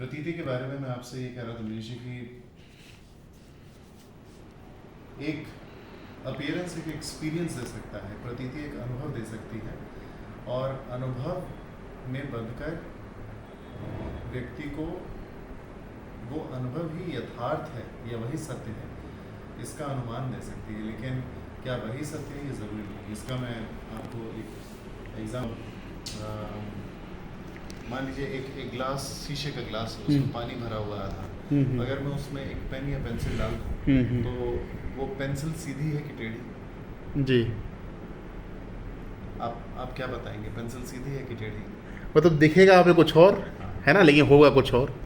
प्रतीति के बारे में मैं आपसे ये कह रहा था मनीष जी कि एक अपीयरेंस एक एक्सपीरियंस दे सकता है, प्रतीति एक अनुभव दे सकती है, और अनुभव में बंधकर व्यक्ति को वो अनुभव ही यथार्थ है या वही सत्य है इसका अनुमान दे सकती है। लेकिन क्या वही सत्य है ये ज़रूरी नहीं। इसका मैं आपको एक एग्जाम, मान लीजिए एक गिलास, शीशे का गिलास, उसमें पानी भरा हुआ था। अगर मैं उसमें एक पेन या पेंसिल डाल दूं तो वो पेंसिल सीधी है कि टेढ़ी? जी, आप क्या बताएंगे, पेंसिल सीधी है कि टेढ़ी? मतलब दिखेगा आपको कुछ और है ना, लेकिन होगा कुछ और।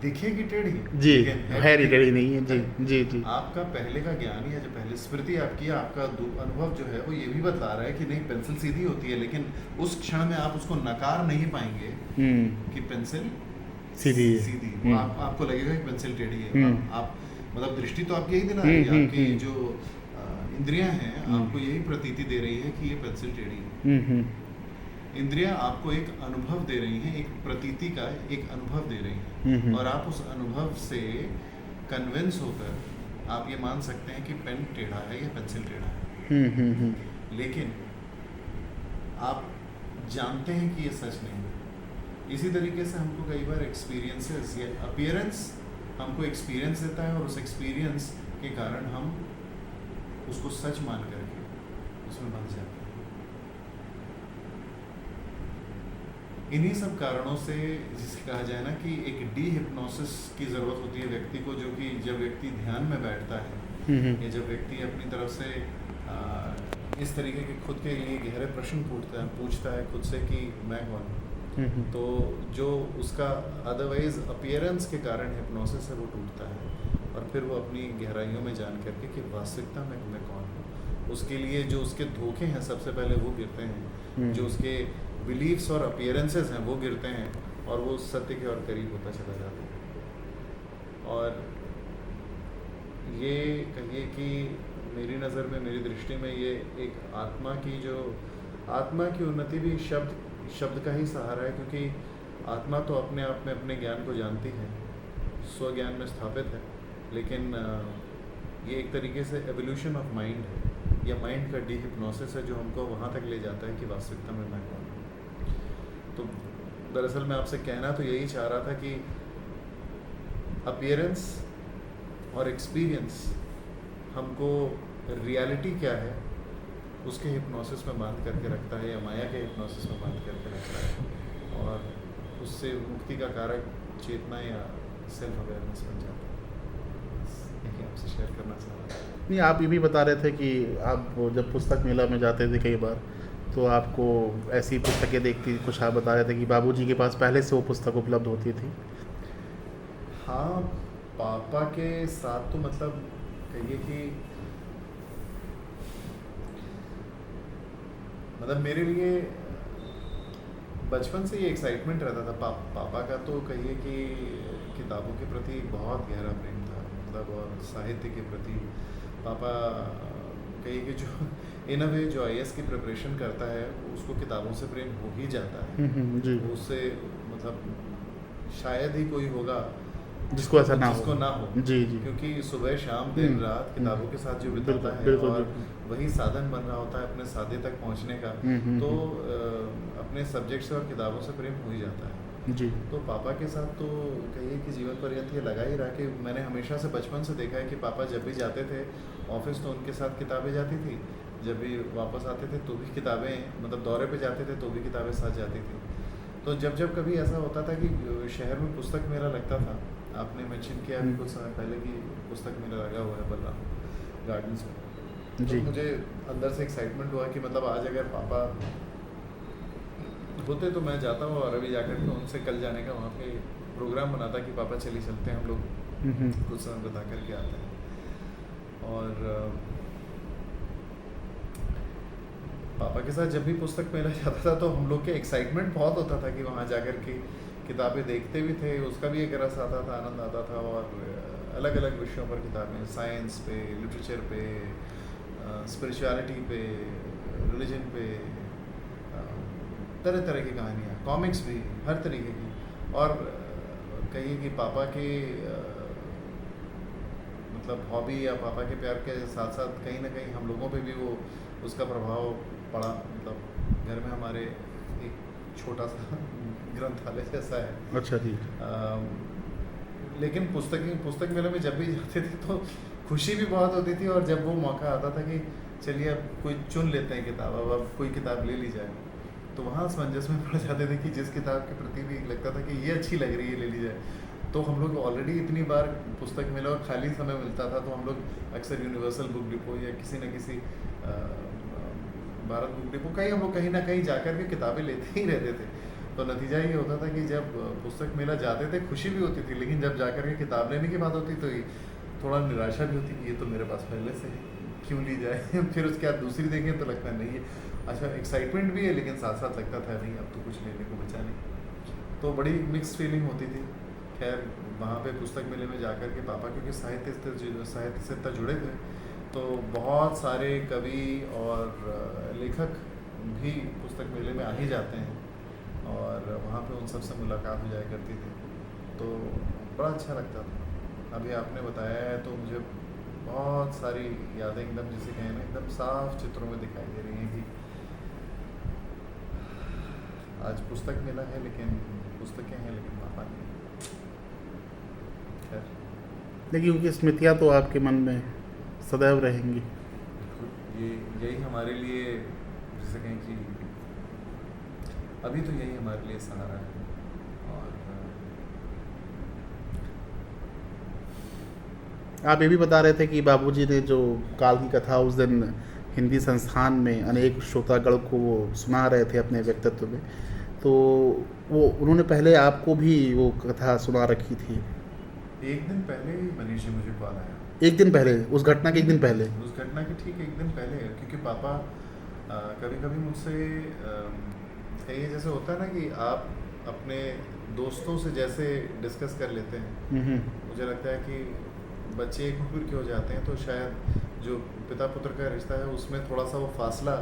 दिखेगी टेढ़ी जी, लेकिन है टेढ़ी नहीं है। जी जी जी। आपका पहले का ज्ञान या जो पहले स्मृति आपकी, आपका अनुभव जो है वो ये भी बता रहा है कि नहीं पेंसिल सीधी होती है, लेकिन उस क्षण में आप उसको नकार नहीं पाएंगे कि पेंसिल सीधी। आपको लगेगा कि पेंसिल टेढ़ी है। आप मतलब दृष्टि तो आपकी यही दिला रही है, आपकी जो इंद्रियां हैं आपको यही प्रतीति दे रही है कि ये पेंसिल टेढ़ी है। इंद्रियां आपको एक अनुभव दे रही हैं, एक प्रतीति का एक अनुभव दे रही हैं, और आप उस अनुभव से कन्विंस होकर आप ये मान सकते हैं कि पेन टेढ़ा है या पेंसिल टेढ़ा है। लेकिन आप जानते हैं कि ये सच नहीं है। इसी तरीके से हमको कई बार एक्सपीरियंसेस या अपीयरेंस हमको एक्सपीरियंस देता है, और उस एक्सपीरियंस के कारण हम उसको सच मान करके उसमें बंध जाते हैं। इन्हीं सब कारणों से जिसे कहा जाए ना कि एक डी हिप्नोसिस की ज़रूरत होती है व्यक्ति को, जो कि जब व्यक्ति ध्यान में बैठता है या जब व्यक्ति अपनी तरफ से इस तरीके के खुद के लिए गहरे प्रश्न पूछता है खुद से कि मैं कौन हूँ, तो जो उसका अदरवाइज अपीयरेंस के कारण हिप्नोसिस है वो टूटता है, और फिर वो अपनी गहराइयों में जान करके कि वास्तविकता में मैं कौन हूँ, उसके लिए जो उसके धोखे हैं सबसे पहले वो गिरते हैं, जो उसके बिलीव्स और अपीयरेंसेस हैं वो गिरते हैं, और वो सत्य के और करीब होता चला जाता है। और ये कहिए कि मेरी नज़र में, मेरी दृष्टि में, ये एक आत्मा की उन्नति भी शब्द का ही सहारा है, क्योंकि आत्मा तो अपने आप में अपने ज्ञान को जानती है, स्वज्ञान में स्थापित है, लेकिन ये एक तरीके से एवोल्यूशन ऑफ माइंड है, या माइंड का डी हिप्नोसिस है जो हमको वहाँ तक ले जाता है कि वास्तविकता में मैं कौन हूँ। तो दरअसल मैं आपसे कहना तो यही चाह रहा था कि अपीयरेंस और एक्सपीरियंस हमको रियलिटी क्या है उसके हिप्नोसिस में बांध करके रखता है, या माया के हिप्नोसिस में बांध करके रखता है, और उससे मुक्ति का कारक चेतना या सेल्फ अवेयरनेस बन जाता है। यही आपसे शेयर करना चाह रहा था। नहीं, आप ये भी बता रहे थे कि आप जब पुस्तक मेला में जाते थे कई बार, तो आपको ऐसी पुस्तकें देखती, कुछ आप बता रहे थे कि बाबूजी के पास पहले से वो पुस्तक उपलब्ध होती थी। हाँ, पापा के साथ तो मतलब कहिए कि मतलब मेरे लिए बचपन से ये एक्साइटमेंट रहता था। पापा का तो कहिए कि किताबों के प्रति बहुत गहरा प्रेम था, मतलब, और साहित्य के प्रति। पापा कहिए कि जो इन अ वे जो IAS की प्रिपरेशन करता है उसको किताबों से प्रेम हो ही जाता है। जी। उससे मतलब शायद ही कोई होगा जिसको ऐसा ना हो। जी जी। क्योंकि सुबह शाम दिन रात किताबों के साथ जो बिताता है, और वही साधन बन रहा होता है अपने साधे तक पहुंचने का, तो अपने सब्जेक्ट से और किताबों से प्रेम हो ही जाता है जी। तो पापा के साथ तो कहिए कि जीवन पर्यंत ये लगा ही रहा कि मैंने हमेशा से बचपन से देखा है कि पापा जब भी जाते थे ऑफिस तो उनके साथ किताबें जाती थी, जब भी वापस आते थे तो भी किताबें, मतलब दौरे पे जाते थे तो भी किताबें साथ जाती थी। तो जब कभी ऐसा होता था कि शहर में पुस्तक मेला लगता था, आपने मेंशन किया अभी कुछ समय पहले कि पुस्तक मेला लगा हुआ है बलराम गार्डन्स में, तो मुझे अंदर से एक्साइटमेंट हुआ कि मतलब आज अगर पापा होते तो मैं जाता हूँ, और अभी जाकर के उनसे कल जाने का वहाँ पे प्रोग्राम बनाता कि पापा चलिए चलते हैं हम लोग कुछ समय बता करके आते हैं। और पापा के साथ जब भी पुस्तक मेला जाता था तो हम लोग के एक्साइटमेंट बहुत होता था कि वहाँ जाकर के किताबें देखते भी थे, उसका भी एक रस आता था, आनंद आता था, और अलग अलग विषयों पर किताबें, साइंस पे, लिटरेचर पे, स्पिरिचुअलिटी पे, रिलीजन पे, तरह तरह की कहानियाँ, कॉमिक्स भी हर तरीके की। और कहिए कि पापा के मतलब हॉबी या पापा के प्यार के साथ साथ कहीं ना कहीं हम लोगों पे भी वो उसका प्रभाव पड़ा। मतलब घर में हमारे एक छोटा सा ग्रंथालय जैसा है। अच्छा जी। लेकिन पुस्तक मेले में जब भी जाते थे तो खुशी भी बहुत होती थी, और जब वो मौका आता था कि चलिए अब कोई चुन लेते हैं किताब, अब कोई किताब ले ली जाए, तो वहाँ असमंजस में पड़ जाते थे कि जिस किताब के प्रति भी लगता था कि ये अच्छी लग रही है ले ली जाए। तो हम लोग ऑलरेडी इतनी बार पुस्तक मेला और खाली समय मिलता था तो हम लोग अक्सर यूनिवर्सल बुक डिपो या किसी न किसी भारत बुक डिपो हम लोग कहीं ना कहीं जाकर के किताबें लेते ही रहते थे। तो नतीजा ये होता था कि जब पुस्तक मेला जाते थे खुशी भी होती थी, लेकिन जब जाकर के किताब लेने की बात होती तो थोड़ा निराशा भी होती कि ये तो मेरे पास पहले से है, क्यों ली जाए। फिर उसके बाद दूसरी देखें तो लगता नहीं है, अच्छा एक्साइटमेंट भी है, लेकिन साथ साथ लगता था नहीं अब तो कुछ लेने को बचा नहीं। तो बड़ी मिक्स फीलिंग होती थी। खैर वहाँ पे पुस्तक मेले में जाकर के पापा क्योंकि साहित्य से इतना जुड़े थे, तो बहुत सारे कवि और लेखक भी पुस्तक मेले में आ ही जाते हैं, और वहाँ पे उन सब से मुलाकात हो जाया करती थी, तो बड़ा अच्छा लगता था। अभी आपने बताया है तो मुझे बहुत सारी यादें एकदम जिसे कहें ना एकदम साफ चित्रों में दिखाई दे रही हैं कि आज पुस्तक मेला है लेकिन पुस्तकें हैं लेकिन पापा नहीं। खैर लेकिन उनकी स्मृतियाँ तो आपके मन में सदैव रहेंगी। ये यही हमारे लिए जिसे कहें कि अभी तो यही हमारे लिए सहारा है। और आप ये भी बता रहे थे कि बाबूजी ने जो काल की कथा उस दिन हिंदी संस्थान में अनेक श्रोतागण को वो सुना रहे थे अपने व्यक्तित्व में, तो वो उन्होंने पहले आपको भी वो कथा सुना रखी थी। एक दिन पहले ही मनीष जी मुझे कॉल आया। एक दिन पहले, उस घटना के एक दिन पहले? उस घटना के ठीक एक दिन पहले, क्योंकि पापा कभी कभी मुझसे कहिए जैसे होता है ना कि आप अपने दोस्तों से जैसे डिस्कस कर लेते हैं, मुझे लगता है कि बच्चे एक उम्र के हो जाते हैं तो शायद जो पिता पुत्र का रिश्ता है उसमें थोड़ा सा वो फासला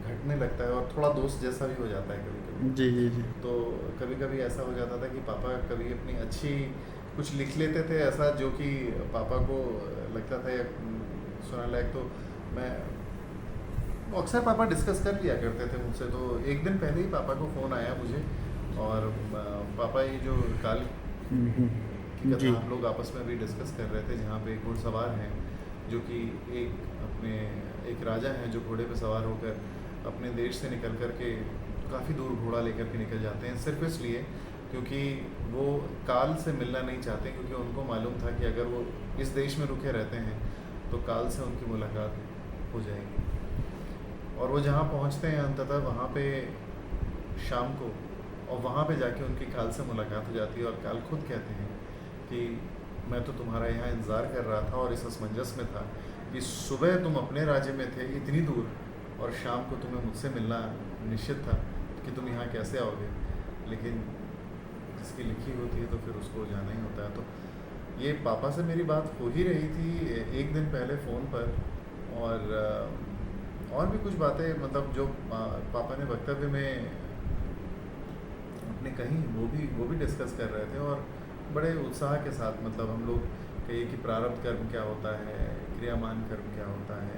घटने लगता है और थोड़ा दोस्त जैसा भी हो जाता है कभी कभी। जी जी जी। तो कभी कभी ऐसा हो जाता था कि पापा कभी अपनी अच्छी कुछ लिख लेते थे ऐसा जो कि पापा को लगता था या सुना लायक, तो मैं अक्सर पापा डिस्कस कर लिया करते थे मुझसे। तो एक दिन पहले ही पापा को फ़ोन आया मुझे, और पापा ये जो काल की कथा हम लोग आपस में भी डिस्कस कर रहे थे, जहाँ पे घुड़सवार हैं जो कि एक राजा हैं जो घोड़े पे सवार होकर अपने देश से निकल कर के काफ़ी दूर घोड़ा लेकर के निकल जाते हैं, सिर्फ इसलिए क्योंकि वो काल से मिलना नहीं चाहते, क्योंकि उनको मालूम था कि अगर वो इस देश में रुके रहते हैं तो काल से उनकी मुलाकात हो जाएगी। और वो जहाँ पहुँचते हैं अंततः वहाँ पे शाम को, और वहाँ पे जाके उनकी काल से मुलाकात हो जाती है, और काल खुद कहते हैं कि मैं तो तुम्हारा यहाँ इंतज़ार कर रहा था और इस असमंजस में था कि सुबह तुम अपने राज्य में थे इतनी दूर, और शाम को तुम्हें मुझसे मिलना निश्चित था कि तुम यहाँ कैसे आओगे, लेकिन जिसकी लिखी होती है तो फिर उसको जाना ही होता है। तो ये पापा से मेरी बात हो ही रही थी एक दिन पहले फ़ोन पर, और भी कुछ बातें मतलब जो पापा ने वक्तव्य में अपने कहीं वो भी डिस्कस कर रहे थे, और बड़े उत्साह के साथ, मतलब हम लोग कहिए कि प्रारब्ध कर्म क्या होता है, क्रियामान कर्म क्या होता है,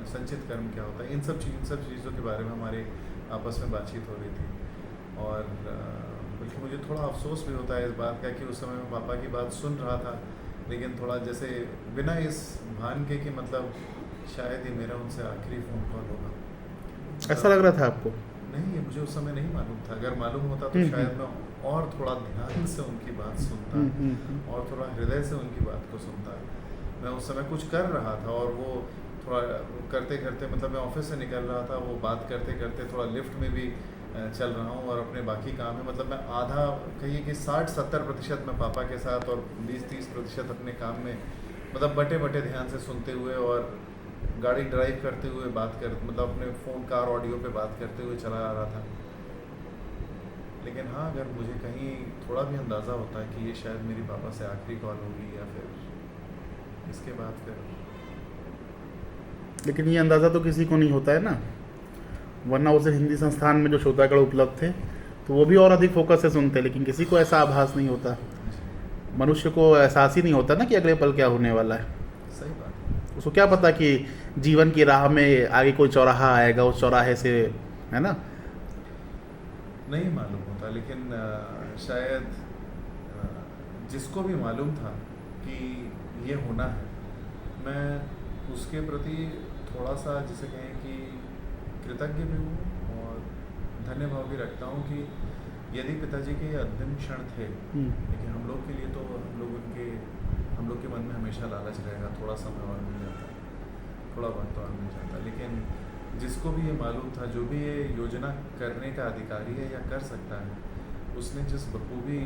संचित कर्म क्या होता है, इन सब चीज़ों के बारे में हमारे आपस में बातचीत हो रही थी। और बल्कि मुझे थोड़ा अफसोस भी होता है इस बात का कि उस समय मैं पापा की बात सुन रहा था, लेकिन थोड़ा जैसे बिना इस भान के कि मतलब शायद ये मेरा उनसे आखिरी फ़ोन कॉल होगा। ऐसा लग रहा था आपको? नहीं, ये मुझे उस समय नहीं मालूम था। अगर मालूम होता तो शायद मैं और थोड़ा ध्यान से उनकी बात सुनता और थोड़ा हृदय से उनकी बात को सुनता। मैं उस समय कुछ कर रहा था, और वो थोड़ा करते करते, मतलब मैं ऑफिस से निकल रहा था, वो बात करते करते थोड़ा लिफ्ट में भी चल रहा हूँ, और अपने बाकी काम है, मतलब मैं आधा कहिए कि 60-70% मैं पापा के साथ और 20-30% अपने काम में, मतलब बटे बटे ध्यान से सुनते हुए और गाड़ी ड्राइव करते हुए मतलब अपने फ़ोन कार ऑडियो पे बात करते हुए चला आ रहा था। लेकिन हाँ, अगर मुझे कहीं थोड़ा भी अंदाज़ा होता है कि ये शायद मेरी पापा से आखिरी कॉल होगी या फिर इसके बाद फिर, लेकिन ये अंदाज़ा तो किसी को नहीं होता है ना, वरना उसे हिंदी संस्थान में जो श्रोतागण उपलब्ध थे तो वो भी और अधिक फोकस से सुनते, लेकिन किसी को ऐसा आभास नहीं होता। मनुष्य को एहसास ही नहीं होता ना कि अगले पल क्या होने वाला है। सही बात है। उसको क्या पता कि जीवन की राह में आगे कोई चौराहा आएगा, उस चौराहे से, है ना। नहीं मालूम होता, लेकिन शायद जिसको भी मालूम था कि ये होना है, मैं उसके प्रति थोड़ा सा जिसे कहें कि कृतज्ञ भी हूँ और धन्य भाव भी रखता हूँ कि यदि पिताजी के ये अंतिम क्षण थे, लेकिन हम लोग के लिए तो हम लोग के मन में हमेशा लालच रहेगा, थोड़ा समय और मिल जाता, थोड़ा वक्त और मिल जाता। लेकिन जिसको भी ये मालूम था, जो भी ये योजना करने का अधिकारी है या कर सकता है, उसने जिस बखूबी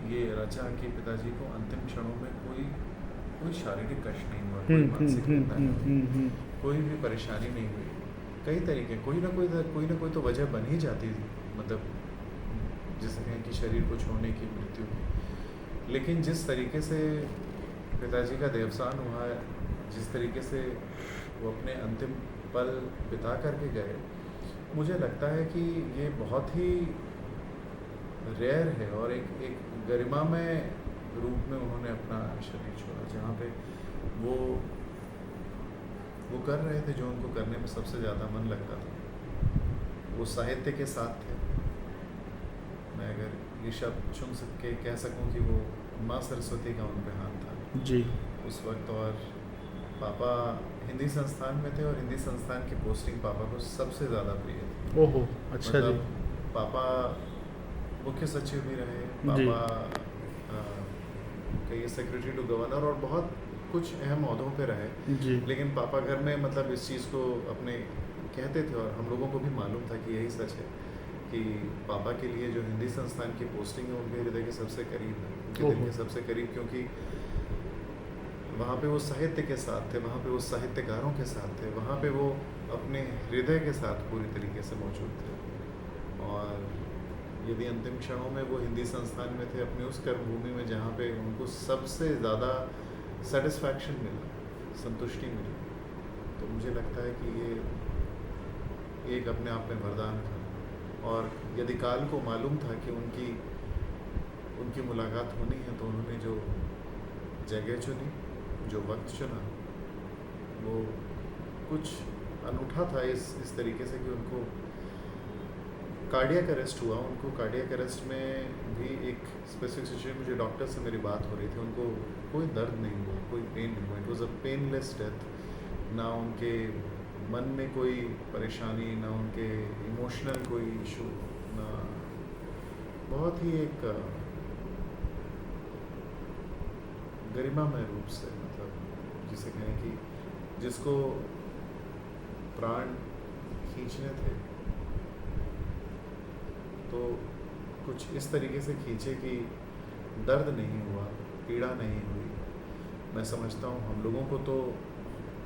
ये रचा कि पिताजी को अंतिम क्षणों में कोई शारीरिक कष्ट नहीं हुआ, कोई मानसिक चिंता नहीं हुई, कोई भी परेशानी नहीं हुई। कई तरीके, कोई ना कोई तो वजह बन ही जाती थी, मतलब जिसे कहें कि शरीर को छोड़ने की, मृत्यु की। लेकिन जिस तरीके से पिताजी का देवसान हुआ, जिस तरीके से वो अपने अंतिम पल बिता करके गए, मुझे लगता है कि ये बहुत ही रेयर है और एक गरिमामय रूप में उन्होंने अपना शरीर छोड़ा, जहाँ पे वो कर रहे थे जो उनको करने में सबसे ज़्यादा मन लगता था। वो साहित्य के साथ थे। मैं अगर ये शब्द चुन के कह सकूं कि वो माँ सरस्वती का उन पे हाथ था जी उस वक्त। और पापा हिंदी संस्थान में थे और हिंदी संस्थान की पोस्टिंग पापा को सबसे ज़्यादा प्रिय थी। ओहो, अच्छा जी। पापा मुख्य सचिव भी रहे, जी। पापा कई सेक्रेटरी टू गवर्नर और बहुत कुछ अहम ओहदों पे रहे। जी। लेकिन पापा घर में मतलब इस चीज़ को अपने कहते थे और हम लोगों को भी मालूम था कि यही सच है कि पापा के लिए जो हिंदी संस्थान की पोस्टिंग है उनके हृदय के सबसे करीब है, उनके दिल के सबसे करीब, क्योंकि वहाँ पे वो साहित्य के साथ थे, वहाँ पे वो साहित्यकारों के साथ थे, वहाँ पे वो अपने हृदय के साथ पूरी तरीके से मौजूद थे। और यदि अंतिम क्षणों में वो हिंदी संस्थान में थे, अपनी उस कर्मभूमि में जहाँ पे उनको सबसे ज़्यादा सेटिस्फैक्शन मिला, संतुष्टि मिली, तो मुझे लगता है कि ये एक अपने आप में वरदान था। और यदि काल को मालूम था कि उनकी मुलाकात होनी है, तो उन्होंने जो जगह चुनी, जो वक्त चुना, वो कुछ अनूठा था इस तरीके से कि उनको कार्डियक अरेस्ट हुआ। उनको कार्डियक अरेस्ट में भी एक स्पेसिफिक सिचुएशन, मुझे डॉक्टर से मेरी बात हो रही थी, उनको कोई दर्द नहीं हुआ, कोई पेन नहीं हुआ। It was a painless death. ना उनके मन में कोई परेशानी, ना उनके इमोशनल कोई इशू, ना, बहुत ही एक गरिमामय रूप से, मतलब जिसे कहें कि जिसको प्राण खींचने थे तो कुछ इस तरीके से खींचे कि दर्द नहीं हुआ, पीड़ा नहीं हुई। मैं समझता हूँ हम लोगों को तो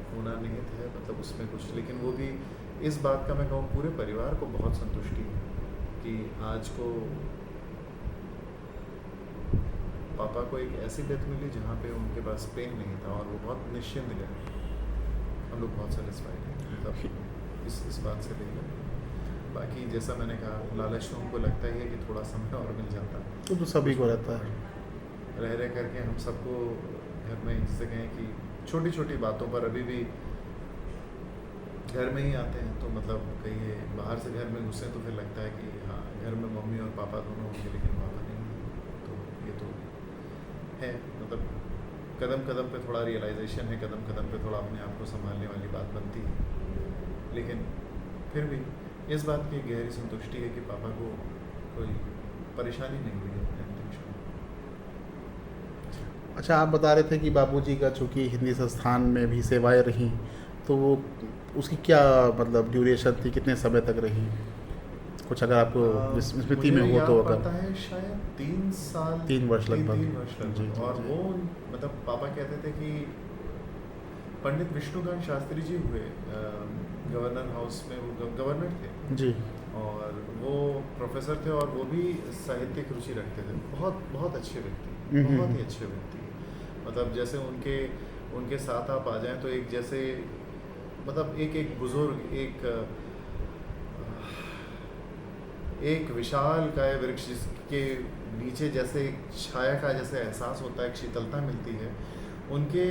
होना निहित है, मतलब उसमें कुछ, लेकिन वो भी इस बात का मैं कहूँ पूरे परिवार को बहुत संतुष्टि है कि आज को पापा को एक ऐसी डेथ मिली जहाँ पे उनके पास पेन नहीं था और वो बहुत निश्चिंत गए। हम लोग बहुत सेटिस्फाइड हैं, मतलब इस बात से लेकर। बाकी जैसा मैंने कहा, लालच तो हमको लगता ही है कि थोड़ा समय और मिल जाता, तो सभी को रहता है। रह करके हम सबको घर में, जिसे कहें कि छोटी छोटी बातों पर अभी भी घर में ही आते हैं, तो मतलब कहीं बाहर से घर में घुसे तो फिर लगता है कि हाँ, घर में मम्मी और पापा दोनों होंगे, लेकिन पापा नहीं हैं। तो ये तो है, मतलब कदम कदम पे थोड़ा रियलाइजेशन है, कदम कदम पे थोड़ा अपने आप को संभालने वाली बात बनती है। लेकिन फिर भी इस बात की गहरी संतुष्टि है कि पापा को कोई परेशानी नहीं हुई अपने अंतिम क्षण। अच्छा, आप बता रहे थे कि बाबूजी का चूँकि हिंदी संस्थान में भी सेवाएं रहीं, तो वो उसकी क्या मतलब ड्यूरेशन थी, कितने समय तक रही? कुछ अगर आपको स्मृति में हो तो। अगर पता है शायद 3 साल, 3 वर्ष लगभग। 3 वर्ष लगभग। और वो मतलब पापा कहते थे कि पंडित विष्णुकांत शास्त्री जी हुए गवर्नर हाउस में, वो गवर्नर थे जी, और वो प्रोफेसर थे और वो भी साहित्यिक रुचि रखते थे। बहुत बहुत अच्छे व्यक्ति, बहुत ही अच्छे व्यक्ति। मतलब जैसे उनके साथ आप आ जाएं तो एक जैसे, मतलब एक बुजुर्ग, एक एक विशाल काय वृक्ष जिसके नीचे जैसे एक छाया का जैसे एहसास होता है, एक शीतलता मिलती है, उनके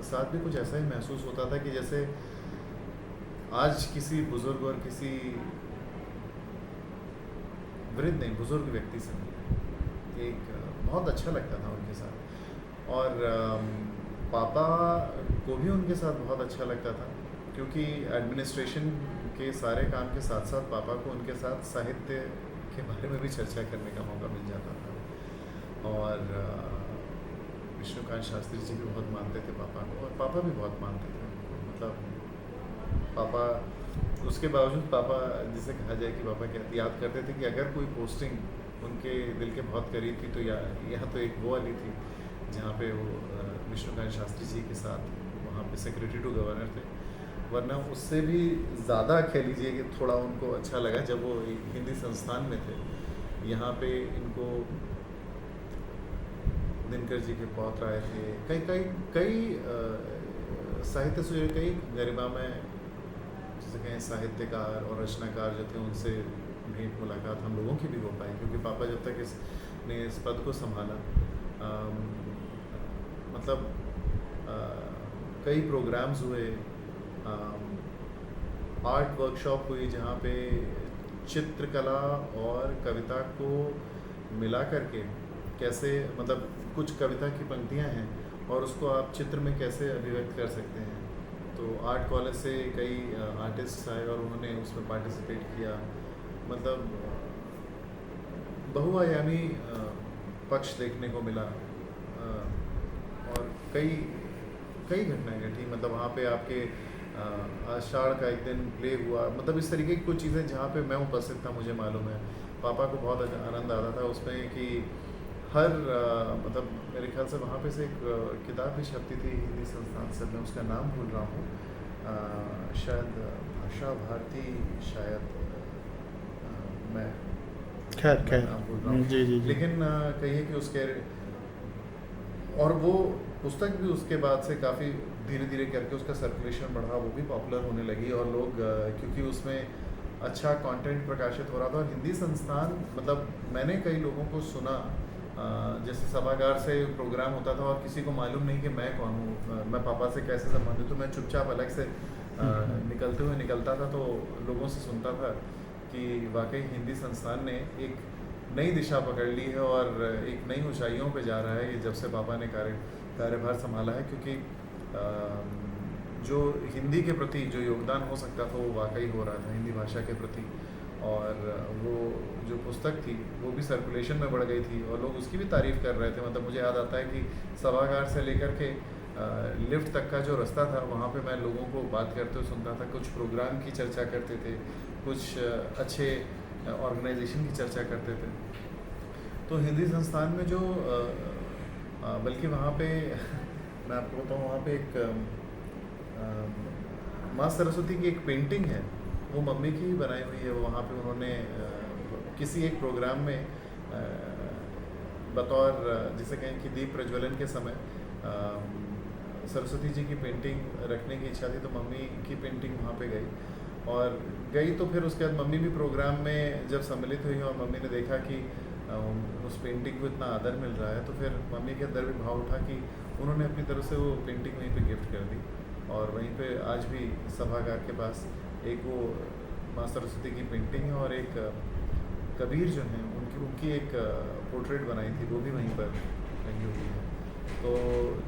साथ भी कुछ ऐसा ही महसूस होता था कि जैसे आज किसी बुजुर्ग और किसी वृद्ध नहीं, बुजुर्ग व्यक्ति से मिले, एक बहुत अच्छा लगता था उनके साथ। और पापा को भी उनके साथ बहुत अच्छा लगता था, क्योंकि एडमिनिस्ट्रेशन के सारे काम के साथ साथ पापा को उनके साथ साहित्य के बारे में भी चर्चा करने का मौका मिल जाता था। और विष्णुकांत शास्त्री जी भी बहुत मानते थे पापा को, और पापा भी बहुत मानते थे उनको। मतलब पापा, उसके बावजूद पापा, जिसे कहा जाए कि पापा याद करते थे कि अगर कोई पोस्टिंग उनके दिल के बहुत करीब थी तो यहाँ तो एक वो वाली थी जहाँ पे वो विष्णुकांत शास्त्री जी के साथ वहाँ पे सेक्रेटरी टू गवर्नर थे। वरना उससे भी ज़्यादा कह लीजिए कि थोड़ा उनको अच्छा लगा जब वो हिंदी संस्थान में थे। यहाँ पे इनको दिनकर जी के पौत्र आए थे, कई साहित्य से कई गरिमा में जैसे कहें साहित्यकार और रचनाकार जो थे उनसे भेंट मुलाकात हम लोगों की भी हो पाई, क्योंकि पापा जब तक इस पद को संभाला, मतलब कई प्रोग्राम्स हुए, आर्ट वर्कशॉप हुई जहाँ पे चित्रकला और कविता को मिला करके कैसे, मतलब कुछ कविता की पंक्तियाँ हैं और उसको आप चित्र में कैसे अभिव्यक्त कर सकते हैं। तो आर्ट कॉलेज से कई आर्टिस्ट आए और उन्होंने उसमें पार्टिसिपेट किया। मतलब बहुआयामी पक्ष देखने को मिला, और कई घटनाएं घटी। मतलब वहाँ पे आपके आषाढ़ का एक दिन प्ले हुआ, मतलब इस तरीके की कुछ चीज़ें जहाँ पे मैं उपस्थित था, मुझे मालूम है पापा को बहुत आनंद आता था उसमें कि हर मतलब मेरे ख्याल से वहाँ पे से एक किताब भी छपती थी हिंदी संस्थान से, मैं उसका नाम भूल रहा हूँ, शायद भाषा भारती, शायद मैं खैर नाम भूल रहा हूँ जी। लेकिन कहिए कि उसके, और वो पुस्तक भी उसके बाद से काफ़ी धीरे धीरे करके उसका सर्कुलेशन बढ़ा, वो भी पॉपुलर होने लगी और लोग क्योंकि उसमें अच्छा कंटेंट प्रकाशित हो रहा था। और हिंदी संस्थान, मतलब मैंने कई लोगों को सुना, जैसे सभागार से प्रोग्राम होता था और किसी को मालूम नहीं कि मैं कौन हूँ, मैं पापा से कैसे संबंधित हूँ, मैं चुपचाप अलग से निकलता था, तो लोगों से सुनता था कि वाकई हिंदी संस्थान ने एक नई दिशा पकड़ ली है और एक नई ऊंचाइयों पे जा रहा है जब से पापा ने कार्यभार संभाला है। क्योंकि जो हिंदी के प्रति जो योगदान हो सकता था वो वाकई हो रहा था हिंदी भाषा के प्रति, और वो जो पुस्तक थी वो भी सर्कुलेशन में बढ़ गई थी और लोग उसकी भी तारीफ़ कर रहे थे। मतलब मुझे याद आता है कि सभागार से लेकर के लिफ्ट तक का जो रास्ता था वहाँ पे मैं लोगों को बात करते हुए सुनता था, कुछ प्रोग्राम की चर्चा करते थे, कुछ अच्छे ऑर्गेनाइजेशन की चर्चा करते थे। तो हिंदी संस्थान में जो बल्कि वहाँ पे मैं आपको बताऊँ, वहाँ पे एक माँ सरस्वती की एक पेंटिंग है, वो मम्मी की बनाई हुई है। वो वहाँ पे उन्होंने किसी एक प्रोग्राम में बतौर जिसे कहें कि दीप प्रज्वलन के समय सरस्वती जी की पेंटिंग रखने की इच्छा थी, तो मम्मी की पेंटिंग वहाँ पे गई तो फिर उसके बाद मम्मी भी प्रोग्राम में जब सम्मिलित हुई और मम्मी ने देखा कि उस पेंटिंग को इतना आदर मिल रहा है, तो फिर मम्मी के अंदर भी भाव उठा कि उन्होंने अपनी तरफ से वो पेंटिंग वहीं पे गिफ्ट कर दी। और वहीं पे आज भी सभागार के पास एक वो माँ सरस्वती की पेंटिंग है और एक कबीर जो हैं उनकी एक पोर्ट्रेट बनाई थी, वो भी वहीं पर लगी हुई है। तो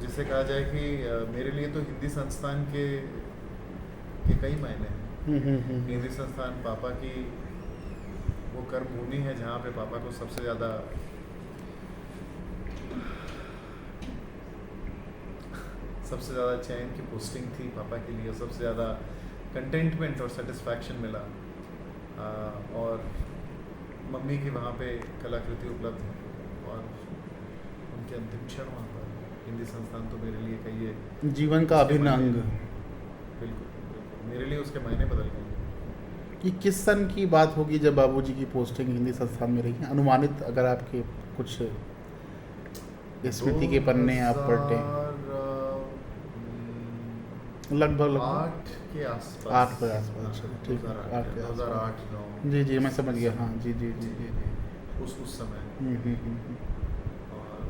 जिसे कहा जाए कि मेरे लिए तो हिंदी संस्थान के कई मायने हैं। हिंदी संस्थान पापा की वो कर्म भूमि है जहाँ पे पापा को सबसे ज़्यादा चयन की पोस्टिंग थी पापा के लिए, सबसे ज़्यादा कंटेंटमेंट और सेटिस्फैक्शन मिला। और मम्मी की वहाँ पे कलाकृति उपलब्ध है और उनके अंतिम क्षण वहाँ पर हिंदी संस्थान तो मेरे लिए कहिए जीवन का अभिन्न अंग। बिल्कुल मेरे लिए उसके मायने बदल गए। ये किस सन की बात होगी जब बाबूजी की पोस्टिंग हिंदी संस्थान में रही है, अनुमानित अगर आपके कुछ स्मृति के पन्ने आप पढ़ते हैं? लगभग 8 के आसपास। 8 के आसपास, चलो ठीक है, 8 के आसपास। 2008-9। जी जी, मैं समझ गया, हाँ जी जी जी जी जी। उस समय। हम्म। और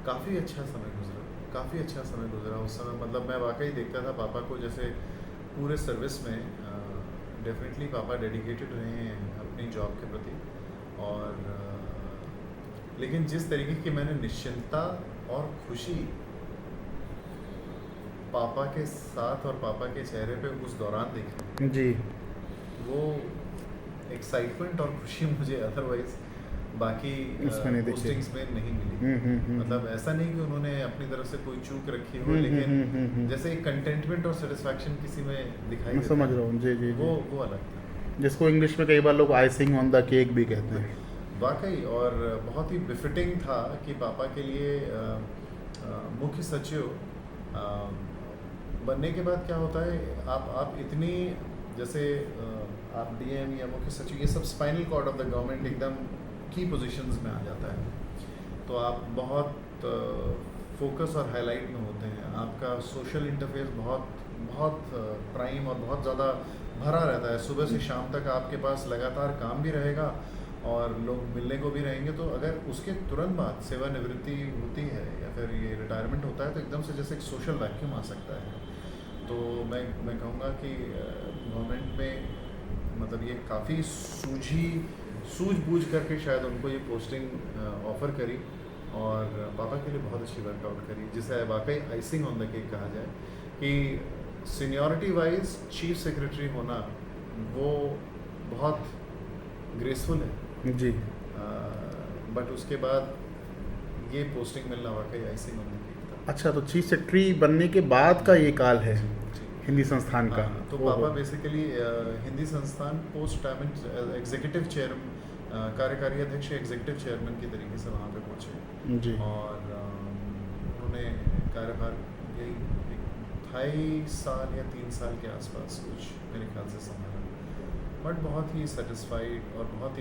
काफ़ी अच्छा समय गुजरा, काफ़ी अच्छा समय गुजरा उस समय। मतलब मैं वाकई देखता था पापा को, जैसे पूरे सर्विस में डेफिनेटली पापा डेडिकेटेड रहे हैं अपनी जॉब के प्रति। और लेकिन जिस तरीके की मैंने निश्चिंतता और खुशी पापा के साथ और पापा के चेहरे पे उस दौरान देखी, जी। वो एक्साइटमेंट और खुशी मुझे अदरवाइज बाकी इसमें नहीं दिखी। पोस्टिंग्स में नहीं मिली। मतलब ऐसा नहीं कि उन्होंने अपनी तरफ से कोई चूक रखी हो, लेकिन जैसे एक कंटेंटमेंट और सेटिस्फैक्शन किसी में दिखाई मैं देता समझ है, रहा हूँ, जी जी जी। वो अलग था। जिसको इंग्लिश में कई बार लोग आइसिंग ऑन द केक भी कहते हैं। वाकई, और बहुत ही बिफिटिंग था कि पापा के लिए मुख्य सचिव बनने के बाद क्या होता है, आप इतनी, जैसे आप डीएम या मुख्य सचिव, ये सब spinal cord of the government एकदम की पोजीशंस में आ जाता है, तो आप बहुत फोकस और हाईलाइट में होते हैं। आपका सोशल इंटरफेस बहुत प्राइम और बहुत ज़्यादा भरा रहता है। सुबह से शाम तक आपके पास लगातार काम भी रहेगा और लोग मिलने को भी रहेंगे। तो अगर उसके तुरंत बाद सेवानिवृत्ति होती है या फिर ये रिटायरमेंट होता है, तो एकदम से जैसे एक सोशल वैक्यूम आ सकता है। तो मैं कहूँगा कि गवर्नमेंट में मतलब ये काफ़ी सूझबूझ करके शायद उनको ये पोस्टिंग ऑफ़र करी, और पापा के लिए बहुत अच्छी वर्कआउट करी, जिसे वाकई आइसिंग ऑन द केक कहा जाए कि सीनियरिटी वाइज चीफ सेक्रेटरी होना वो बहुत ग्रेसफुल है जी। बट उसके बाद ये पोस्टिंग मिलना वाकई आइसिंग ऑन द केक था। अच्छा, तो चीफ सेक्रेटरी बनने के बाद का ये काल है हिंदी संस्थान का। हाँ, तो पापा बेसिकली हिंदी संस्थान पोस्ट रिटायरमेंट एग्जीक्यूटिव चेयरमैन, कार्यकारी अध्यक्ष एग्जीक्यूटिव चेयरमैन के तरीके से वहाँ पे पहुँचे जी। और उन्होंने कार्यभार यही 2.5 साल या 3 साल के आसपास कुछ मेरे ख्याल से संभाला, बट बहुत ही सेटिस्फाइड और बहुत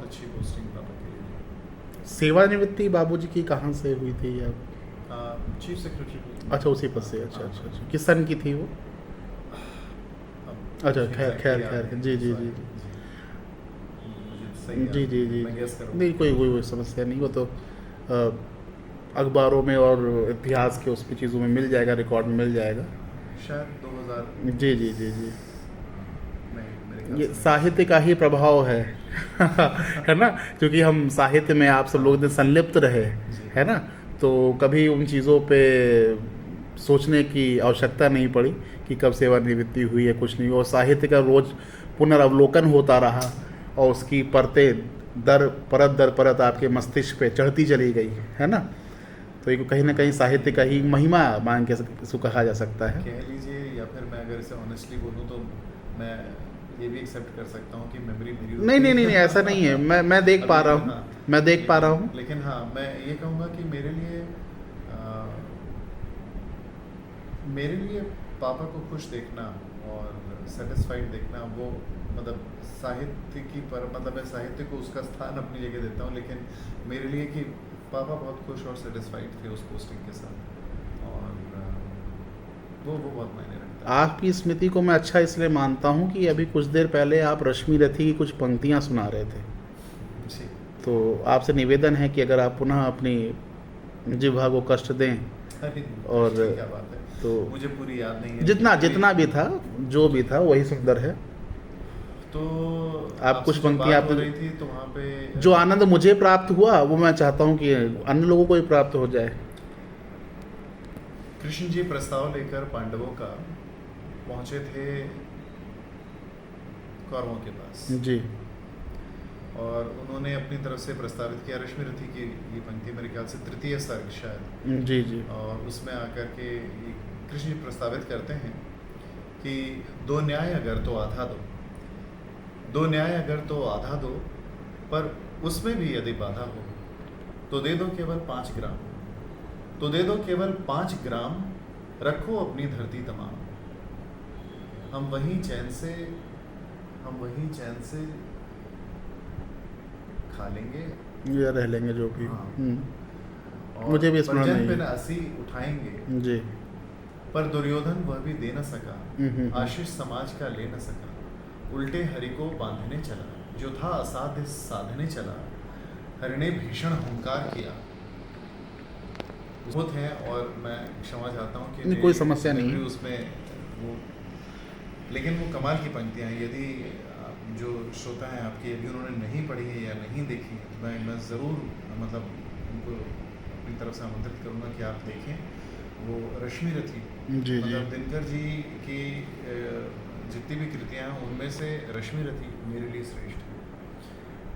अच्छी पोस्टिंग पापा के लिए। सेवानिवृत्ति बाबूजी की कहाँ से हुई थी या? Chief secretary. अच्छा, उसी पद से। अच्छा अच्छा अच्छा, किस सन की थी वो? अच्छा, खैर जी जी जी जी जी जी। नहीं, कोई समस्या नहीं, वो तो अखबारों में और इतिहास के उसकी चीज़ों में मिल जाएगा, रिकॉर्ड में मिल जाएगा शायद 2000। जी जी जी जी। ये साहित्य का ही प्रभाव है है ना, क्योंकि हम साहित्य में आप सब लोग संलिप्त रहे, है ना, तो कभी उन चीज़ों पे सोचने की आवश्यकता नहीं पड़ी कि कब सेवानिवृत्ति हुई है, कुछ नहीं। और साहित्य का रोज पुनर्वलोकन होता रहा और उसकी परतें दर परत आपके मस्तिष्क पे चढ़ती चली गई, है ना। तो ये कहीं ना कहीं साहित्य का ही महिमा मान के इसको कहा जा सकता है, कह लीजिए, या फिर मैं अगर इसे ऑनेस्टली बोलूँ तो मैं ये भी एक्सेप्ट कर सकता हूँ कि मेमोरी मेरी नहीं, ऐसा नहीं है। मैं देख पा रहा हूँ, मैं देख पा रहा हूँ। लेकिन हाँ, मैं ये कहूँगा कि मेरे लिए पापा को खुश देखना और सेटिस्फाइड देखना, वो मतलब साहित्य की मतलब मैं साहित्य को उसका स्थान अपनी जगह देता हूँ, लेकिन मेरे लिए कि पापा बहुत खुश और सेटिस्फाइड थे उस पोस्टिंग के साथ, और वो बहुत मायने रखता है। आपकी स्मृति को मैं अच्छा इसलिए मानता हूँ कि अभी कुछ देर पहले आप रश्मि रथी की कुछ पंक्तियाँ सुना रहे थे जी। तो आपसे निवेदन है कि अगर आप पुनः अपनी जिह्वा को कष्ट दें। और क्या बात है, तो मुझे पूरी याद नहीं है, जितना भी था, जो भी था वही सुंदर है। तो आप कुछ पंक्तियाँ हो रही थी, तो वहाँ पे जो आनंद मुझे प्राप्त हुआ वो मैं चाहता हूँ कि अन्य लोगों को भी प्राप्त हो जाए। कृष्ण जी प्रस्ताव लेकर पांडवों का पहुंचे थे कौरवों के पास जी, और उन्होंने अपनी तरफ से प्रस्तावित किया। रश्मि रथी की ये पंक्ति मेरे ख्याल से तृतीय सर्ग शायद, जी जी, और उसमें आकर के कृष्ण जी प्रस्तावित करते हैं कि दो न्याय अगर तो आधा दो, दो न्याय अगर तो आधा दो, पर उसमें भी यदि बाधा हो तो दे दो केवल 5 ग्राम, तो दे दो केवल 5 ग्राम, रखो अपनी धरती तमाम, हम वहीं चैन से खा लेंगे या रह लेंगे जो भी। हाँ। और मुझे भी स्मरण परिजन नहीं पे है। न असी उठाएंगे, जी। पर दुर्योधन वह भी दे न सका, हम्म। आशीष समाज का ले न सका, उल्टे हरि को बांधने चला, जो था असाध्य साधने चला, हरि ने भीषण हुंकार किया। बहुत है और मैं क्षमा चाहता हूँ कि नहीं, कोई समस्या नहीं है। उसमें वो, लेकिन वो कमाल की पंक्तियाँ हैं। यदि जो श्रोता हैं आपके, यदि उन्होंने नहीं पढ़ी है या नहीं देखी है, तो मैं ज़रूर मतलब उनको अपनी तरफ से आमंत्रित करूँगा कि आप देखें। वो रश्मि रथी, जी। मतलब दिनकर जी की जितनी भी कृतियाँ हैं उनमें से रश्मि रथी मेरे लिए श्रेष्ठ है।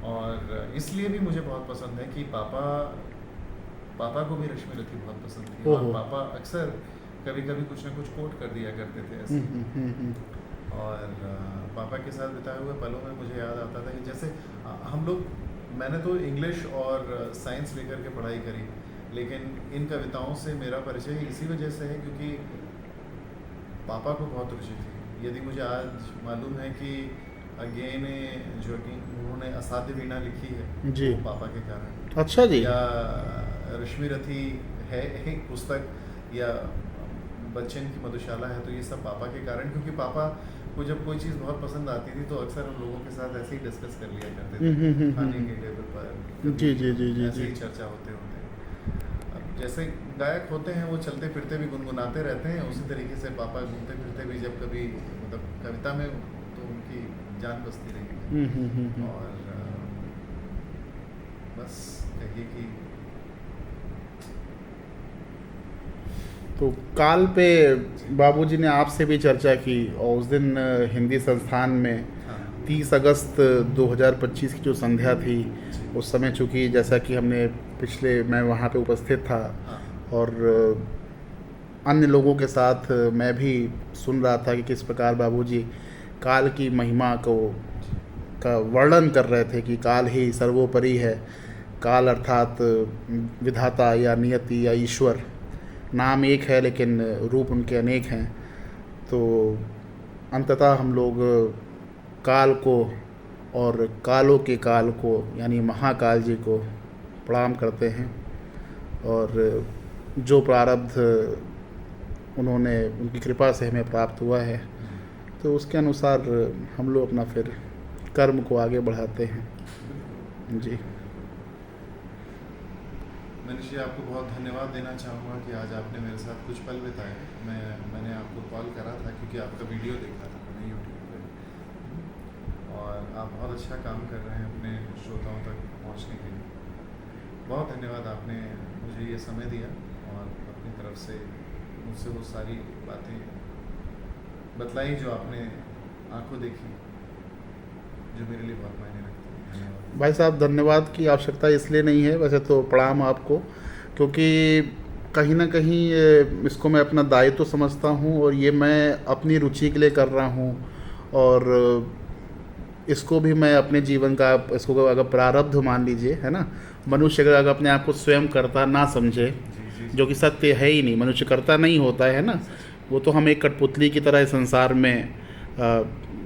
और इसलिए भी मुझे बहुत पसंद है कि पापा को भी रश्मि रथी बहुत पसंद थी, और पापा अक्सर कभी कभी कुछ ना कुछ कोट कर दिया करते थे ऐसे। और पापा के साथ बिताए हुए पलों में मुझे याद आता था कि जैसे हम लोग, मैंने तो इंग्लिश और साइंस लेकर के पढ़ाई करी, लेकिन इन कविताओं से मेरा परिचय इसी वजह से है क्योंकि पापा को बहुत रुचि थी। यदि मुझे आज मालूम है कि अगेन जो कि उन्होंने असाध्य वीणा लिखी है जी, वो पापा के कारण। अच्छा जी। या रश्मि रथी है एक पुस्तक, या बच्चन की मधुशाला है, तो ये सब पापा के कारण, क्योंकि पापा को जब कोई चीज़ बहुत पसंद आती थी तो अक्सर हम लोगों के साथ ऐसे ही डिस्कस कर लिया करते थे खाने के टेबल पर, जी जी जी जी ऐसे जी। ही चर्चा होते अब जैसे गायक होते हैं वो चलते फिरते भी गुनगुनाते रहते हैं, उसी तरीके से पापा घूमते फिरते भी जब कभी मतलब कविता में, तो उनकी जान बसती रही। और बस कहिए कि तो काल पे बाबूजी ने आपसे भी चर्चा की, और उस दिन हिंदी संस्थान में 30 अगस्त 2025 की जो संध्या थी, उस समय चूँकि जैसा कि हमने मैं वहाँ पे उपस्थित था, और अन्य लोगों के साथ मैं भी सुन रहा था कि किस प्रकार बाबूजी काल की महिमा का वर्णन कर रहे थे कि काल ही सर्वोपरि है। काल अर्थात विधाता या नियति या ईश्वर, नाम एक है लेकिन रूप उनके अनेक हैं। तो अंततः हम लोग काल को और कालों के काल को यानी महाकाल जी को प्रणाम करते हैं, और जो प्रारब्ध उन्होंने, उनकी कृपा से हमें प्राप्त हुआ है, तो उसके अनुसार हम लोग अपना फिर कर्म को आगे बढ़ाते हैं। जी, मनीष जी, आपको बहुत धन्यवाद देना चाहूँगा कि आज आपने मेरे साथ कुछ पल बिताए। मैंने आपको कॉल करा था क्योंकि आपका वीडियो देखा था मैंने यूट्यूब पर, और आप बहुत अच्छा काम कर रहे हैं अपने श्रोताओं तक पहुँचने के लिए। बहुत धन्यवाद, आपने मुझे ये समय दिया और अपनी तरफ से मुझसे वो सारी बातें बतलाई जो आपने आंखों देखी, जो मेरे लिए बहुत मायने रखती है। धन्यवाद भाई साहब, धन्यवाद की आवश्यकता इसलिए नहीं है, वैसे तो प्रणाम आपको, क्योंकि कहीं ना कहीं इसको मैं अपना दायित्व तो समझता हूँ, और ये मैं अपनी रुचि के लिए कर रहा हूँ, और इसको भी मैं अपने जीवन का, इसको अगर प्रारब्ध मान लीजिए, है ना। मनुष्य अगर अपने आप को स्वयं करता ना समझे, जो कि सत्य है ही नहीं, मनुष्य करता नहीं होता है ना, वो तो हम एक कठपुतली की तरह इस संसार में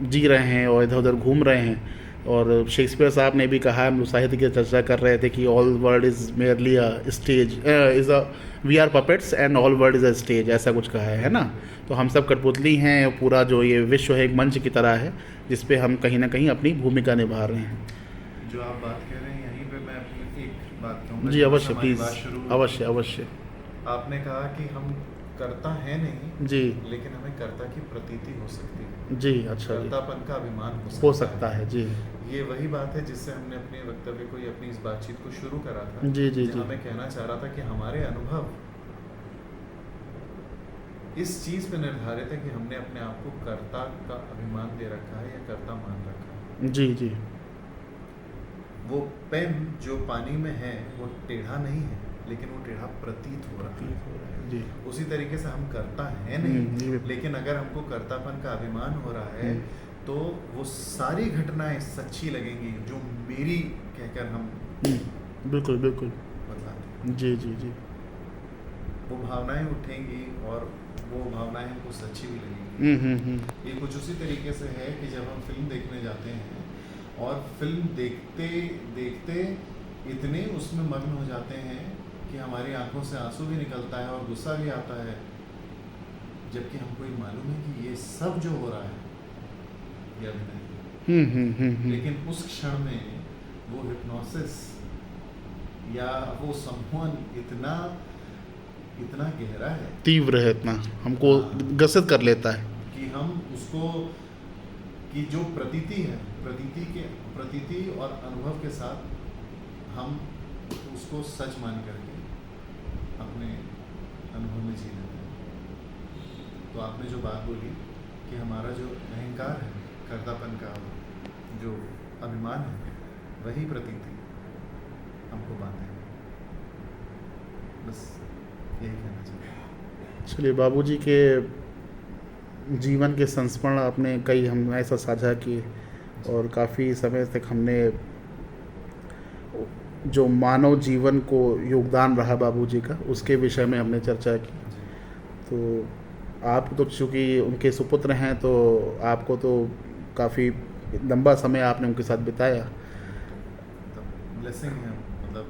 जी रहे हैं और इधर उधर घूम रहे हैं। और शेक्सपियर साहब ने भी कहा, हम लोग साहित्य की चर्चा कर रहे थे कि all world is merely a stage, we are puppets and all world is a stage, ऐसा कुछ कहा है ना। तो हम सब कठपुतली हैं, पूरा जो ये विश्व है एक मंच की तरह है, जिस पे हम कहीं ना कहीं अपनी भूमिका निभा रहे हैं। जो आप बात कह रहे हैं, यहीं पे मैं अपनी एक बात कहूँगा। जी अवश्य, प्लीज़, अवश्य अवश्य। आपने कहा कि हम करता है नहीं जी, लेकिन हमें कर्ता की प्रतीति हो सकती है। जी, अच्छा जी, कर्तापन का अभिमान हो सकता है। जी, ये वही बात है जिससे हमने अपने वक्तव्य को या अपनी इस बातचीत को शुरू करा था। जी जी जी, मैं कहना चाह रहा था कि हमारे अनुभव इस चीज़ पे निर्धारित है कि हमने अपने आप को कर्ता का अभिमान दे रखा है या कर्ता मान रखा है। जी जी, वो पेन जो पानी में है वो टेढ़ा नहीं है, लेकिन वो टेढ़ा प्रतीत हो रहा है। जी, उसी तरीके से हम करता है नहीं, लेकिन अगर हमको कर्तापन का अभिमान हो रहा है तो वो सारी घटनाएं सच्ची लगेंगी जो मेरी कहकर हम बिल्कुल बिल्कुल बतलाते हैं। जी जी जी, वो भावनाएं उठेंगी और वो भावनाएं हमको सच्ची भी लगेंगी। ये कुछ उसी तरीके से है कि जब हम फिल्म देखने जाते हैं और फिल्म देखते देखते इतने उसमें मग्न हो जाते हैं कि हमारी आंखों से आंसू भी निकलता है और गुस्सा भी आता है, जबकि हमको ये मालूम है कि ये सब जो हो रहा है ये अभिनय है। लेकिन उस क्षण में वो हिप्नोसिस या वो सम्मोहन इतना इतना गहरा है, तीव्र है, इतना हमको ग्रसित कर लेता है कि हम उसको कि जो प्रतीति है, प्रतीति और अनुभव के साथ हम उसको सच मान करके अपने अनुभव में जी लेते हैं। तो आपने जो बात बोली कि हमारा जो अहंकार है, कर्तापन का जो अभिमान है, वही प्रतीति हमको बांधे। बस यही कहना चाहिए। चलिए, बाबूजी के जीवन के संस्मरण आपने कई हम ऐसा साझा किए और काफ़ी समय तक हमने जो मानव जीवन को योगदान रहा बाबूजी का, उसके विषय में हमने चर्चा की। तो आप तो चूँकि उनके सुपुत्र हैं, तो आपको तो काफ़ी लंबा समय आपने उनके साथ बिताया। ब्लेसिंग है, मतलब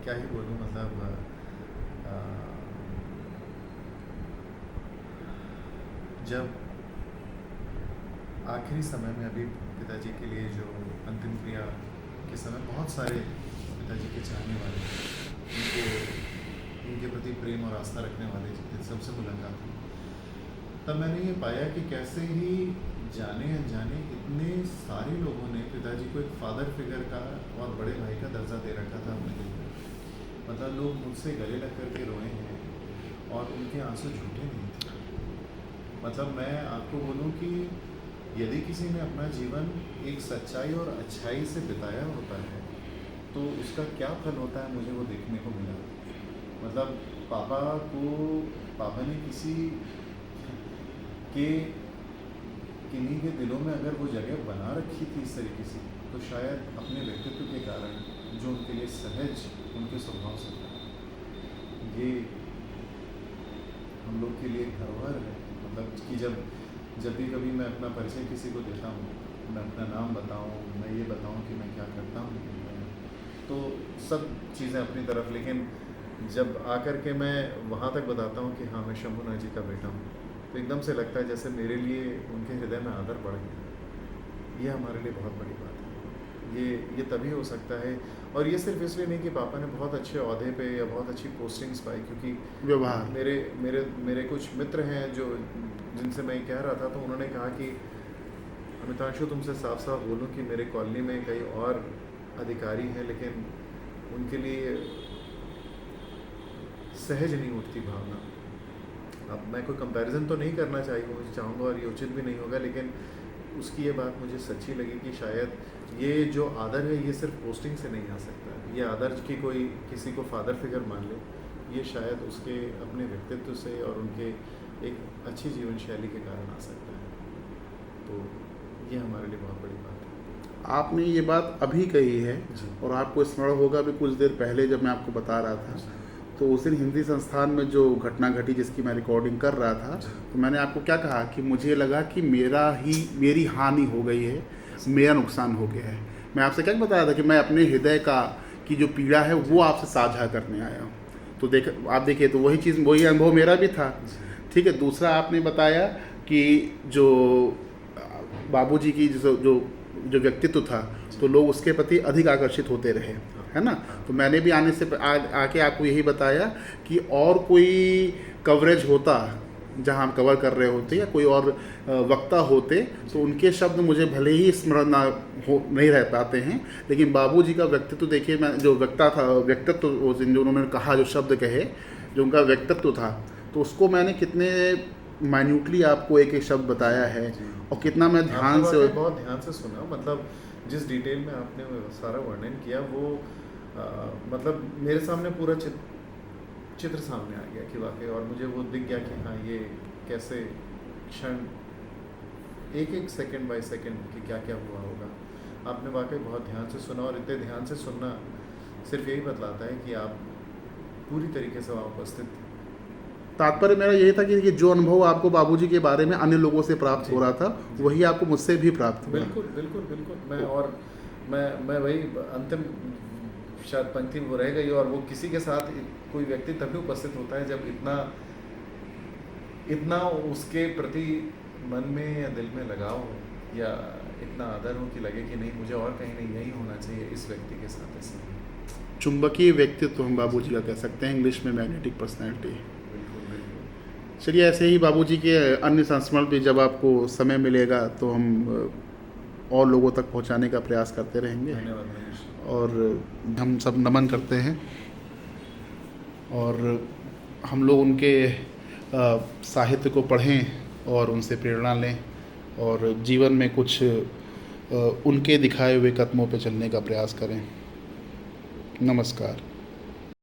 क्या ही बोलूँ, मतलब जब आखिरी समय में अभी पिताजी के लिए जो अंतिम क्रिया के समय बहुत सारे पिताजी के चाहने वाले, उनको उनके प्रति प्रेम और आस्था रखने वाले जितने सबसे मुलाकात हुई, तब मैंने ये पाया कि कैसे ही जाने अनजाने इतने सारे लोगों ने पिताजी को एक फादर फिगर का और बड़े भाई का दर्जा दे रखा था अपने दिल में। मतलब लोग मुझसे गले लग करके रोए हैं और उनके आंसू झूठे नहीं थे। मतलब मैं आपको बोलूं कि यदि किसी ने अपना जीवन एक सच्चाई और अच्छाई से बिताया होता है तो उसका क्या फल होता है, मुझे वो देखने को मिला। मतलब पापा ने किसी के किन्हीं के दिलों में अगर वो जगह बना रखी थी इस तरीके से, तो शायद अपने व्यक्तित्व के कारण, जो उनके लिए सहज उनके स्वभाव से था, ये हम लोग के लिए धरोहर है। मतलब कि जब भी कभी मैं अपना परिचय किसी को देता हूँ, मैं अपना नाम बताऊँ, मैं ये बताऊँ कि मैं क्या करता हूँ, तो सब चीज़ें अपनी तरफ, लेकिन जब आकर के मैं वहाँ तक बताता हूँ कि हाँ मैं शंभूनाथ जी का बेटा हूँ, तो एकदम से लगता है जैसे मेरे लिए उनके हृदय में आदर बढ़ गया। ये हमारे लिए बहुत बड़ी बात है। ये तभी हो सकता है, और ये सिर्फ इसलिए नहीं कि पापा ने बहुत अच्छे ओहदे पे या बहुत अच्छी पोस्टिंग्स पाई, क्योंकि व्यवहार मेरे कुछ मित्र हैं जो जिनसे मैं कह रहा था, तो उन्होंने कहा कि अमितांशु, तुमसे साफ साफ बोलूं कि मेरे कॉलोनी में कई और अधिकारी हैं, लेकिन उनके लिए सहज नहीं उठती भावना। अब मैं कोई कंपैरिजन तो नहीं करना चाहूँगा और ये उचित भी नहीं होगा, लेकिन उसकी ये बात मुझे सच्ची लगी कि शायद ये जो आदर है ये सिर्फ पोस्टिंग से नहीं आ सकता। ये आदर कि कोई किसी को फादर फिगर मान ले, ये शायद उसके अपने व्यक्तित्व से और उनके एक अच्छी जीवन शैली के कारण आ सकता है। तो ये हमारे लिए बहुत बड़ी बात है। आपने ये बात अभी कही है, और आपको स्मरण होगा भी कुछ देर पहले जब मैं आपको बता रहा था, तो उस दिन हिंदी संस्थान में जो घटना घटी जिसकी मैं रिकॉर्डिंग कर रहा था, तो मैंने आपको क्या कहा कि मुझे लगा कि मेरी हानि हो गई है, मेरा नुकसान हो गया है। मैं आपसे क्या बताया था कि मैं अपने हृदय की जो पीड़ा है वो आपसे साझा करने आया हूँ। तो आप देखिए, तो वही चीज़, वही अनुभव मेरा भी था। ठीक है। दूसरा आपने बताया कि जो बाबूजी की जो व्यक्तित्व था, तो लोग उसके प्रति अधिक आकर्षित होते रहे, है ना। तो मैंने भी आने से आके आपको यही बताया कि और कोई कवरेज होता जहां हम कवर कर रहे होते, या कोई और वक्ता होते, तो उनके शब्द मुझे भले ही स्मरण नहीं रह पाते हैं, लेकिन बाबूजी का व्यक्तित्व देखिए, मैं जो व्यक्तित्व जो उन्होंने कहा, जो शब्द कहे, जो उनका व्यक्तित्व था, तो उसको मैंने कितने माइन्यूटली आपको एक एक शब्द बताया है, और कितना मैं बहुत ध्यान से सुना। मतलब जिस डिटेल में आपने सारा वर्णन किया, वो मतलब मेरे सामने पूरा चित्र सामने आ गया कि वाकई, और मुझे वो दिख गया कि हाँ ये कैसे क्षण, एक सेकंड बाय सेकंड कि क्या क्या हुआ होगा। आपने वाकई बहुत ध्यान से सुना, और इतने ध्यान से सुनना सिर्फ यही बतलाता है कि आप पूरी तरीके से वहाँ उपस्थित थे। तात्पर्य मेरा यही था कि ये जो अनुभव आपको बाबूजी के बारे में अन्य लोगों से प्राप्त हो रहा था, वही आपको मुझसे भी प्राप्त हुआ। बिल्कुल बिल्कुल बिल्कुल। मैं वही अंतिम शायद पंक्ति वो रह गई, और वो किसी के साथ कोई व्यक्ति तभी उपस्थित होता है जब इतना उसके प्रति मन में या दिल में लगाव हो, या इतना आदर हो कि लगे कि नहीं, मुझे और कहीं नहीं, यही होना चाहिए इस व्यक्ति के साथ। ऐसे चुंबकीय व्यक्तित्व हम बाबूजी का कह सकते हैं, इंग्लिश में मैग्नेटिक पर्सनैलिटी। बिल्कुल बिल्कुल। चलिए, ऐसे ही बाबूजी के अन्य संस्मरण भी जब आपको समय मिलेगा तो हम और लोगों तक पहुंचाने का प्रयास करते रहेंगे। धन्यवाद मनीष। और हम सब नमन करते हैं, और हम लोग उनके साहित्य को पढ़ें और उनसे प्रेरणा लें, और जीवन में कुछ उनके दिखाए हुए कदमों पे चलने का प्रयास करें। नमस्कार।